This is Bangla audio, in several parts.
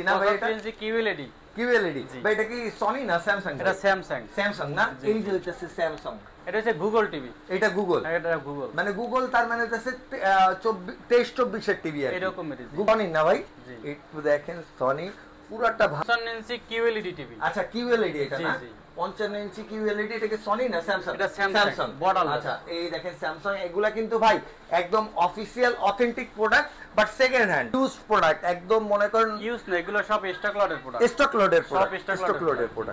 না ভাই এটা কিউএলইডি ভাই এটা কি সনি না স্যামসাং? এটা স্যামসাং না এই যে হচ্ছে স্যামসাং, এটা হচ্ছে গুগল টিভি। এটা গুগল, এটা গুগল মানে গুগল তার মানে হচ্ছে 23-24 এর টিভি এরকম সনি না ভাই? একটু দেখেন সনি পুরাটা 55 ইঞ্চি কিউএলইডি টিভি। আচ্ছা কিউএলইডি এটা না 55 ইঞ্চি কিউএলইডি, এটা কি সনি না স্যামসাং? এটা স্যামসাং বর্ডার। আচ্ছা এই দেখেন স্যামসাং, এগুলা কিন্তু ভাই একদম official authentic product but second hand used product, একদম মনে করেন ইউজ না, এগুলো সব স্টক লটের প্রোডাক্ট। স্টক লটের প্রোডাক্ট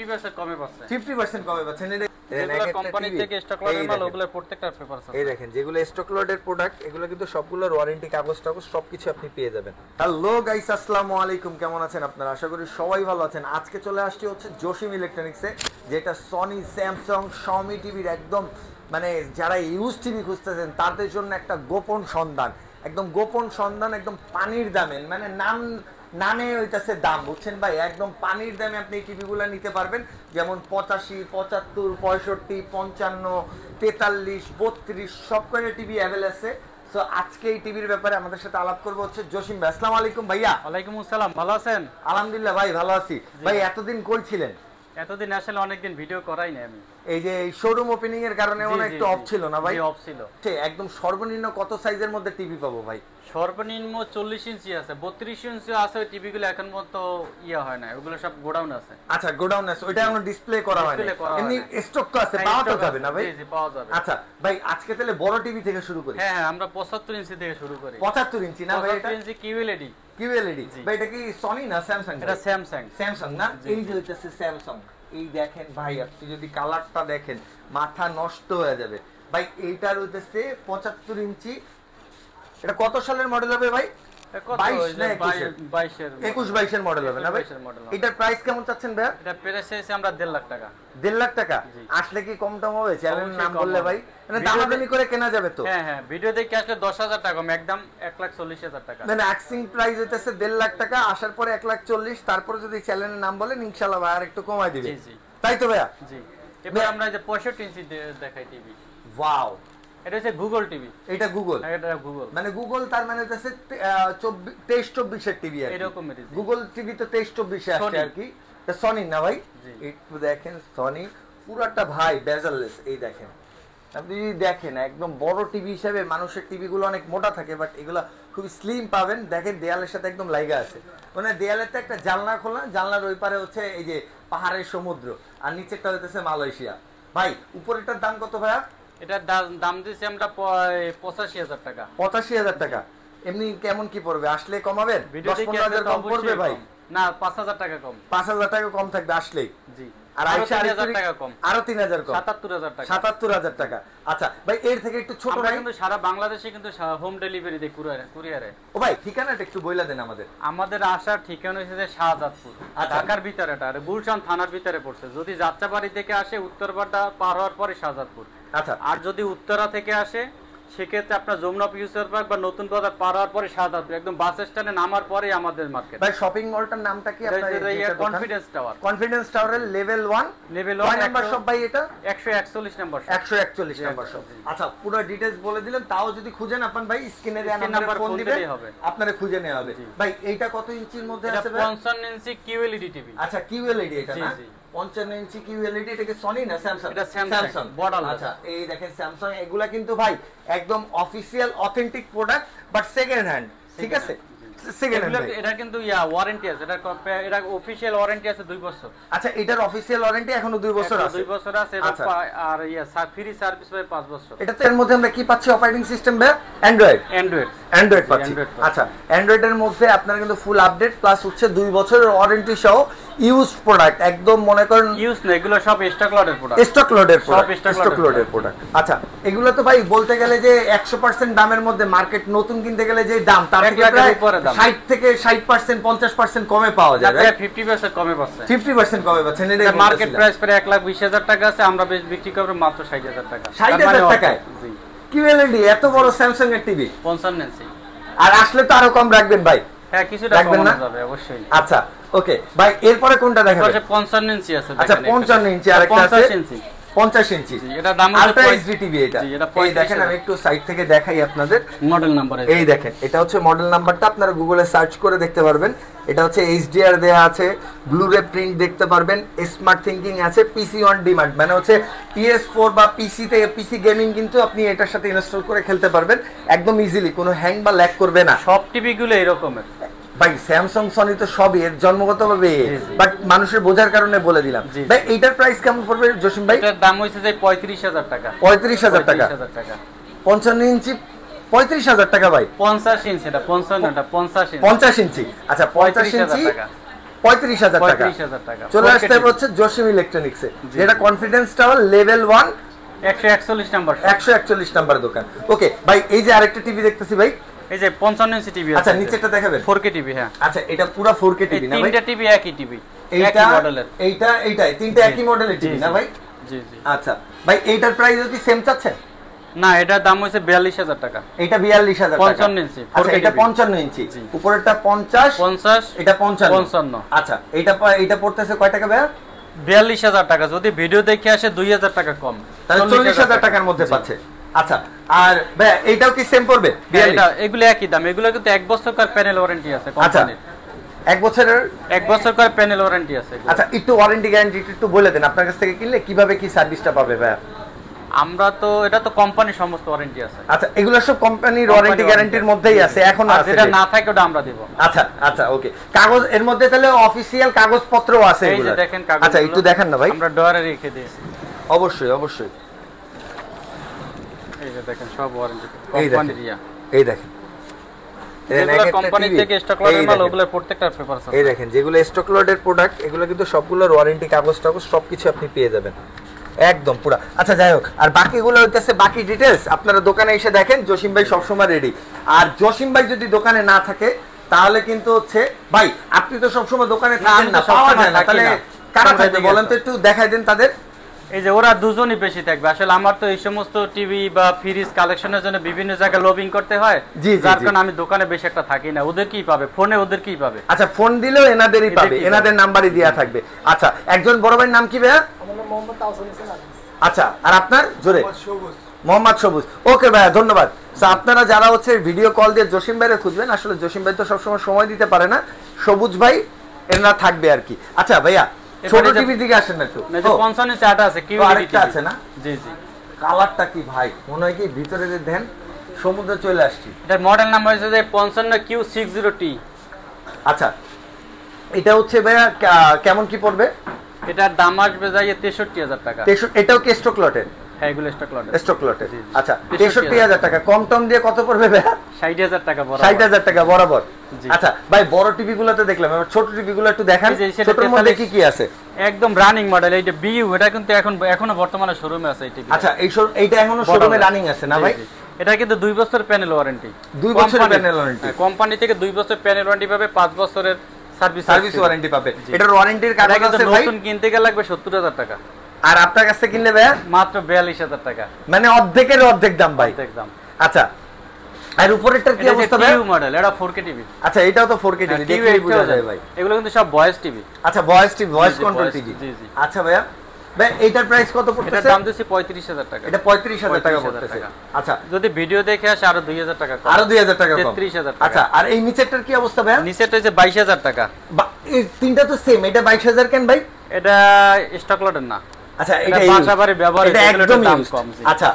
50% কমে পাচ্ছে। 50% কমে পাচ্ছেন। এগুলো কোম্পানি থেকে স্টক লটের মাল, ওগুলো প্রত্যেকটা পেপার আছে। এই দেখেন যেগুলো স্টক লটের প্রোডাক্ট, এগুলো কিন্তু সবগুলোর ওয়ারেন্টি কাগজ সবকিছু আপনি পেয়ে যাবেন। হ্যালো গাইস, আসসালামু আলাইকুম, কেমন আছেন আপনারা? আশা করি সবাই ভালো আছেন। আজকে চলে আসছি হচ্ছে জসিম ইলেকট্রনিক্সে, যেটা সনি, স্যামসাং, শাওমি টিভির একদম মানে যারা ইউজ টিভি খুঁজতেছেন তাদের জন্য একটা গোপন সন্ধান, একদম গোপন সন্ধান, একদম পানির দামে, মানে নামে হইতাছে দাম, বুঝছেন ভাই? একদম পানির দামে আপনি এই টিভিগুলো নিতে পারবেন, যেমন 85, 75, 65, 55, 43, 32 সব করে টিভি অ্যাভেলেবল আছে। সো আজকে এই টিভির ব্যাপারে আমাদের সাথে আলাপ করবো হচ্ছে জসিম ভাই। আসসালামু আলাইকুম ভাইয়া। ওয়ালাইকুম আসসালাম, ভালো আছেন? আলহামদুলিল্লাহ ভাই, ভালো আছি। ভাই এতদিন কই ছিলেন? এতদিন আসলে অনেকদিন ভিডিও করাই নাই আমি। এই যে শোরুম ওপেনিং এর কারণে মনে একটু অফ ছিল না ভাই? অফ ছিল। একদম সর্বনিম্ন কত সাইজের মধ্যে টিভি পাবো ভাই? সর্বনিম্ন 40 ইঞ্চি আছে, 32 ইঞ্চি আছে। ওই টিভিগুলো এখন মতো ইয়া হয় না, ওগুলো সব গোডাউন আছে। আচ্ছা গোডাউন আছে, ওইটা এখনো ডিসপ্লে করা হয় না, এমনি স্টক তো আছে, পাওয়া তো যাবে না ভাই? জি পাওয়া যাবে। আচ্ছা ভাই আজকে তাহলে বড় টিভি থেকে শুরু করি। হ্যাঁ আমরা 75 ইঞ্চি থেকে শুরু করি। 75 ইঞ্চি না ভাই? এটা 75 ইঞ্চি কিউএলইডি ভাই, এটা কি সনি না স্যামসাং? এটা স্যামসাং না এই যে হচ্ছে স্যামসাং। এই দেখেন ভাই, আপনি যদি কালারটা দেখেন মাথা নষ্ট হয়ে যাবে ভাই। এইটার হইতেছে 75 ইঞ্চি। এটা কত সালের মডেল হবে ভাই? 21-22 এর মডেল হবে না ভাই? এটার প্রাইস কেমন চাচ্ছেন ভাই? এটা প্রাইস আছে আমরা 1.5 লাখ টাকা। 1.5 লাখ টাকা আসলে কি কম দাম হবে? চ্যানেলের নাম বললে ভাই মানে দামাদামি করে কেনা যাবে তো? হ্যাঁ ভিডিও দেখে আসলে 10,000 টাকা, একদম 1,40,000 টাকা। মানে আক্সিং প্রাইস হইতেছে 1.5 লাখ টাকা, আসার পরে 1,40,000, তারপরে যদি চ্যানেলের নাম বলেন ইনশাআল্লাহ ভাই আর একটু কমাই দিবে। জি তাই তো ভাইয়া? জি। এবার আমরা যে 65 ইঞ্চি দেখাই টিভি। ওয়াও, এটা হচ্ছে গুগল টিভি। এটা গুগল, এটা গুগল, মানে গুগল তার মানে হচ্ছে 23-24 এর টিভি। এরকম গুগল টিভি তো 23-24 এ আসছে আর কি। এটা সনি না ভাই? একটু দেখেন সনি পুরাটা ভাই বেজাললেস। এই দেখেন, আপনি দেখেন একদম বড় টিভি হিসেবে মানুষের টিভিগুলো অনেক মোটা থাকে, বাট এগুলা খুব স্লিম পাবেন। দেখেন দেয়ালের সাথে একদম লাগা আছে, মানে দেয়ালেতে একটা জানলা খোলা, জানলার ওই পারে হচ্ছে এই যে পাহাড়ের সমুদ্র, আর নিচেরটা হইতেছে মালয়েশিয়া। ভাই উপরেরটার দাম কত ভাইয়া? এটার দাম দিয়েছি আমরা 85,000 টাকা। 85,000 টাকা। এমনি কেমন কি পড়বে? আসলে কমাবেন? 10-15,000 কম পড়বে ভাই? না 5,000 টাকা কম। 5,000 টাকা কম থাকবে আসলেই? জি। আর আরো 3,000 টাকা কম। আরো 3,000 কম, 77,000 টাকা। 77,000 টাকা। আচ্ছা ভাই এর থেকে একটু ছোট ভাই? কিন্তু সারা বাংলাদেশে কিন্তু হোম ডেলিভারি দেয় কুরিয়ারে। ও ভাই ঠিকানাটা একটু বইলা দেন আমাদের। আমাদের আসার ঠিকানা হচ্ছে শাহজাদপুর, ঢাকার ভিতরে। এটা গুলশান থানার ভিতরে পড়ছে। যদি যাত্রাবাড়ি থেকে আসে উত্তরপাড়া পার হওয়ার পরে শাহজাদপুর। আচ্ছা, আর যদি উত্তরা থেকে আসে সেক্ষেত্রে আপনার যমুনা ফিউচার পার্ক বা নতুন বাজার পার হওয়ার পরে শাহজাদপুর, একদম বাস স্ট্যান্ডে নামার পরে আমাদের মার্কেট। ভাই শপিং মলটার নামটা কি আপনার? Confidence tower. কনফিডেন্স টাওয়ারের লেভেল 1 নাম্বার শপ ভাই। এটা 141 নাম্বার শপ। 141 number shop. আচ্ছা পুরো ডিটেইলস বলে দিলেন, তাও যদি খুঁজেন আপনি ভাই স্ক্রিনে দেওয়া নাম্বারে ফোন দিবেন, আপনারা খুঁজে নেওয়া হবে। ভাই এইটা কত ইঞ্চির মধ্যে আছে ভাই? 55 ইঞ্চি কিউএলইডি টিভি। আচ্ছা কিউএলইডি এটা না? 55 ইঞ্চি কিউএলইডি। এটা কি সনি না স্যামসাং? এটা স্যামসাং বর্ডার। আচ্ছা এই দেখেন স্যামসাং, এগুলা কিন্তু ভাই একদম official authentic product but second hand, ঠিক আছে? Second hand. এটা কিন্তু ওয়ারেন্টি আছে, এটা অফিশিয়াল ওয়ারেন্টি আছে 2 বছর। আচ্ছা এটার অফিশিয়াল ওয়ারেন্টি এখনো 2 বছর আছে? 2 বছর আছে। আর ফ্রি সার্ভিস ভাই 5 বছর। এটা তো এর মধ্যে আমরা কি পাচ্ছি অপারেটিং সিস্টেম ভাই? অ্যান্ড্রয়েড পাচ্ছি। আচ্ছা অ্যান্ড্রয়েড এর মধ্যে আপনারা কিন্তু ফুল আপডেট প্লাস হচ্ছে 2 বছরের ওয়ারেন্টি সহ ইউজড প্রোডাক্ট, একদম মনে করেন ইউজ না, এগুলো সব স্টক লটের প্রোডাক্ট। স্টক লোডের প্রোডাক্ট। আচ্ছা এগুলো তো ভাই বলতে গেলে যে 100% দামের মধ্যে, মার্কেট নতুন কিনতে গেলে যে দাম তার থেকে প্রায় 60 থেকে 60% 50% কমে পাওয়া যায়। 50% কমে পাচ্ছে। 50% কমে পাচ্ছেন। এটা মার্কেট প্রাইস প্রায় 1,20,000 টাকা আছে, আমরা বিক্রি করব মাত্র 60,000 টাকা। 60,000 টাকায় জি কিউএলইডি এত বড় স্যামসাং এর টিভি 55 ইঞ্চি। আর আসলে তো আরো কম রাখবেন ভাই? হ্যাঁ কিছুটা কম যাবে অবশ্যই। আচ্ছা ওকে ভাই এরপরে কোনটা দেখাবেন? 55 ইঞ্চি আছে। আচ্ছা 55 ইঞ্চি আরেকটা আছে। 50 ইঞ্চি। এটা দাম আলট্রা এইচডি টিভি এটা। এই দেখেন আমি একটু সাইড থেকে দেখাই আপনাদের মডেল নাম্বার। এই দেখেন এটা হচ্ছে মডেল নাম্বারটা, আপনারা গুগলে সার্চ করে দেখতে পারবেন। এটা হচ্ছে এইচডিআর দেয়া আছে, ব্লুরে প্রিন্ট দেখতে পারবেন, স্মার্ট থিংকিং আছে, পিসি অন ডিমান্ড মানে হচ্ছে PS4 বা পিসি গেমিং কিন্তু আপনি এটার সাথে ইনস্টল করে খেলতে পারবেন একদম ইজিলি, কোনো হ্যাং বা ল্যাগ করবে না। সব টিভি গুলো এরকমের ভাই, স্যামসাং সনি তো সবই এর জন্মগতভাবে, বাট মানুষের বোঝার কারণে বলে দিলাম। ভাই এইটার প্রাইস কেমন পড়বে জসিম ভাই? এটার দাম হইছে যে 35000 টাকা। 35000 টাকা। 55 ইঞ্চি 35000 টাকা ভাই। 50 ইঞ্চি এটা 55 না 50 ইঞ্চি। 50 ইঞ্চি আচ্ছা 50 ইঞ্চি 35000 টাকা। 35000 টাকা। চলে আসতে হচ্ছে জসিম ইলেকট্রনিক্সে, যেটা confidence tower level 1 141 number 141 number দোকান। ওকে ভাই, এই যে আরেকটা টিভি দেখতেছি ভাই, এই যে 55 ইঞ্চি টিভি আছে। আচ্ছা নিচেরটা দেখাবেন। 4K TV. হ্যাঁ আচ্ছা এটা পুরো 4K টিভি না ভাই? তিনটা টিভি একই টিভি, এইটা একই মডেলের। এইটাই তিনটা একই মডেলের টিভি না ভাই? জি জি। আচ্ছা ভাই, এইটার প্রাইস কি সেম চাচ্ছেন? না, এটার দাম হইছে 42000 টাকা। এটা 42000 টাকা। 55 ইঞ্চি। আচ্ছা এটা 55 ইঞ্চি, উপরেরটা 50, এটা 55। আচ্ছা এইটা পড়তেছে কয় টাকা ভাই? 42000 টাকা। যদি ভিডিও দেখে আসে 2000 টাকা কম, তাহলে 40000 টাকার মধ্যে পাচ্ছে। আচ্ছা আর ভাই এইটাও কি সেম পড়বে? এটা এগুলো একই দাম। এগুলো কিন্তু 1 বছরকার প্যানেল ওয়ারেন্টি আছে কোম্পানির। 1 বছরের 1 বছরকার প্যানেল ওয়ারেন্টি আছে। আচ্ছা একটু ওয়ারেন্টি গ্যারান্টি একটু বলে দেন, আপনার কাছ থেকে কিনলে কিভাবে কি সার্ভিসটা পাবে ভাই? আমরা তো এটা তো কোম্পানির সমস্ত ওয়ারেন্টি আছে। আচ্ছা এগুলো সব কোম্পানির ওয়ারেন্টি গ্যারান্টির মধ্যেই আছে, এখন আছে যেটা না থাকে ওটা আমরা দেব। আচ্ছা আচ্ছা ওকে। কাগজ এর মধ্যে তাহলে অফিশিয়াল কাগজপত্রও আছে এই এগুলো? যে দেখেন কাগজ। আচ্ছা একটু দেখেন না ভাই। আমরা ডয়ারে রেখে দিয়েছি। অবশ্যই অবশ্যই। এই যে দেখেন সব ওয়ারেন্টি এই কোম্পানির। এই দেখেন যেগুলো কোম্পানি থেকে স্টক লটের মাল, ওগুলোর প্রত্যেকটা পেপার আছে। এই দেখেন যেগুলো স্টক লটের প্রোডাক্ট, এগুলো কিন্তু সবগুলোর ওয়ারেন্টি কাগজ সবকিছু আপনি পেয়ে যাবেন একদম পুরো। আচ্ছা যাই হোক, আর বাকিগুলো হইতেছে বাকি ডিটেলস আপনারা দোকানে এসে দেখেন। জসিম ভাই সবসময় রেডি। আর জসিম ভাই যদি দোকানে না থাকে তাহলে কিন্তু হচ্ছে ভাই আপনি তো সবসময় দোকানে থাকেন না, পাওয়া যায় না, তাহলে কারা থাকবে বলেন তো, একটু দেখাই দেন তাদের। এই যে ওরা দুজনই বেশি থাকবে। আসলে আমার তো এই সমস্ত টিভি বা ফ্রিজ কালেকশনের জন্য বিভিন্ন জায়গায় লবিং করতে হয়, যার কারণে আমি দোকানে বেশি একটা থাকি না। ওদের কি পাবে ফোনে, ওদের কি পাবে? আচ্ছা ফোন দিলেও এনাদেরই পাবে, এনাদের নাম্বারই দেয়া থাকবে। আচ্ছা একজন বড় ভাইয়ের নাম কি ভাইয়া? আমার নাম মোহাম্মদ তাওসিফ হোসেন আজিজ। আচ্ছা আর আপনার? জোরে। মোহাম্মদ সবুজ। ওকে ভাইয়া ধন্যবাদ। সো আপনারা যারা হচ্ছে ভিডিও কল দিয়ে জসিম ভাইরে খুঁজবেন, আসলে জসিম ভাই তো সবসময় সময় দিতে পারে না, সবুজ ভাই এরা থাকবে আর কি। আচ্ছা ভাইয়া ছোট টিভি দিকে আসেন না একটু। না যে 55 ইঞ্চি আটা আছে, কিউ আরেকটা আছে না? জি জি। কালারটা কি ভাই, মনে হয় কি ভিতরে যে দেন সমুদ্রে চলে আসছি। এটার মডেল নাম্বার হচ্ছে যে 55Q60T। আচ্ছা এটা হচ্ছে ভাইয়া কেমন কি পড়বে? এটার দাম আসবে যাই 63000 টাকা। এটাও কি স্টক লটের? হ্যাঁ এগুলো স্টক লট। স্টক লটের। আচ্ছা 63000 টাকা। কম টম দিয়ে কত পড়বে ভাইয়া? 60000 টাকা বরাবর। 60000 টাকা বরাবর। আচ্ছা ভাই বড় টিভি গুলোতে দেখলাম, এবার ছোট টিভি গুলো একটু দেখান। ছোটর মধ্যে কি কি আছে? একদম রানিং মডেল। এইটা বিইউ, এটা কিন্তু এখনো বর্তমানে শোরুমে আছে এই টিভি। আচ্ছা এইটা এখনো শোরুমে রানিং আছে না ভাই? এটা কিন্তু 2 বছর প্যানেল ওয়ারেন্টি। 2 বছরের প্যানেল ওয়ারেন্টি। কোম্পানি থেকে 2 বছর প্যানেল ওয়ারেন্টি পাবে, 5 বছরের সার্ভিস ওয়ারেন্টি পাবে। এটার ওয়ারেন্টির কাগজ আছে ভাই? নতুন কিনতে গেলে লাগবে 70000 টাকা। আর আপনার কাছে কিনলে ভাইয়া মাত্র 42000 টাকা। মানে অর্ধেকের অর্ধেক দাম ভাই। অর্ধেক দাম। আচ্ছা আর উপরেরটার কি অবস্থা ভাই? টিভি মডেল, এটা 4K টিভি। আচ্ছা এটাও তো 4K টিভি, দেখলেই বোঝা যায় ভাই। এগুলো কিন্তু সব ভয়েস টিভি। আচ্ছা voice TV, voice control TV. জি জি। আচ্ছা ভাইয়া ভাই এইটার প্রাইস কত পড়তেছে? এটার দাম দিছি 35000 টাকা। এটা 35000 টাকা পড়তেছে। আচ্ছা যদি ভিডিও দেখে আসে আরো 2000 টাকা কম। আরো 2000 টাকা কম। 33000 টাকা। আচ্ছা আর এই নিচেরটার কি অবস্থা ভাইয়া? নিচেরটা হচ্ছে 22000 টাকা। এই তিনটা তো সেম। এটা 22000 কেন ভাই? এটা স্টক লটের না। আচ্ছা এটা বাসাবাড়ি ব্যবহার এটা একদম কম। আচ্ছা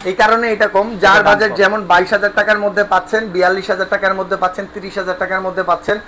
এই কারণে এটা কম। যার বাজেট যেমন 22000 টাকার মধ্যে পাচ্ছেন, 42000 টাকার মধ্যে পাচ্ছেন, 30000 টাকার মধ্যে পাচ্ছেন।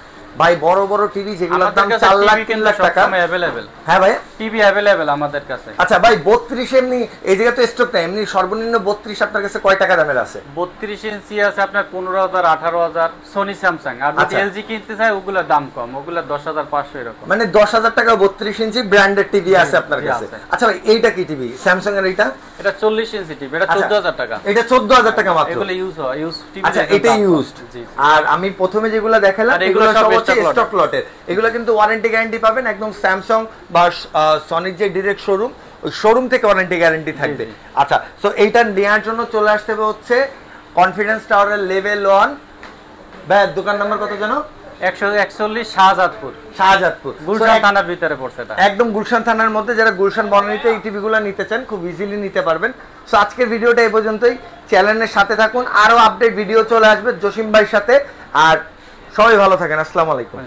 ভাই বড় বড় টিভি যেগুলোর দাম 4 লাখ 3 লাখ টাকা अवेलेबल। হ্যাঁ ভাই টিভি अवेलेबल আমাদের কাছে। আচ্ছা ভাই 32 এমনি এই জায়গা তো স্টক নাই, এমনি সর্বনিম্ন 32 আপনার কাছে কয় টাকা দামের আছে? 32 ইঞ্চি আছে আপনার 15000 18000 সোনি স্যামসাং। আর যদি এলজি কিনতে চাই ওগুলোর দাম কম, ওগুলা 10500 এরকম। মানে 10000 টাকা 32 ইঞ্চি ব্র্যান্ডেড টিভি আছে আপনার কাছে। আচ্ছা ভাই এইটা কি টিভি? স্যামসাং এর এইটা? এটা 40 ইঞ্চি টিভি, এটা 14000 টাকা। এটা 14000 টাকা মাত্র। এগুলো ইউজ টিভি। আচ্ছা এটা ইউজড। আর আমি প্রথমে যেগুলো দেখালাম এগুলো সব হচ্ছে স্টক লটের। এগুলো কিন্তু ওয়ারেন্টি গ্যারান্টি পাবেন একদম স্যামসাং বা সনির যে ডাইরেক্ট শোরুম, ওই শোরুম থেকে ওয়ারেন্টি গ্যারান্টি থাকবে। আচ্ছা সো এইটা নেওয়ার জন্য চলে আসতে হবে হচ্ছে কনফিডেন্স টাওয়ারের লেভেল 1। ভাই দোকান নাম্বার কত জানো? 141 শাহজাদপুর। শাহজাদপুর গুলশান থানার ভিতরে পড়ছে এটা। একদম গুলশান থানার মধ্যে, যারা গুলশান বনানীতে এই টিভিগুলো নিতে চান খুব ইজিলি নিতে পারবেন। সো আজকের ভিডিওটা এই পর্যন্তই। চ্যানেলের সাথে থাকুন, আরো আপডেট ভিডিও চলে আসবে জসিম ভাইয়ের সাথে। আর সবাই ভালো থাকেন, আসসালামু আলাইকুম।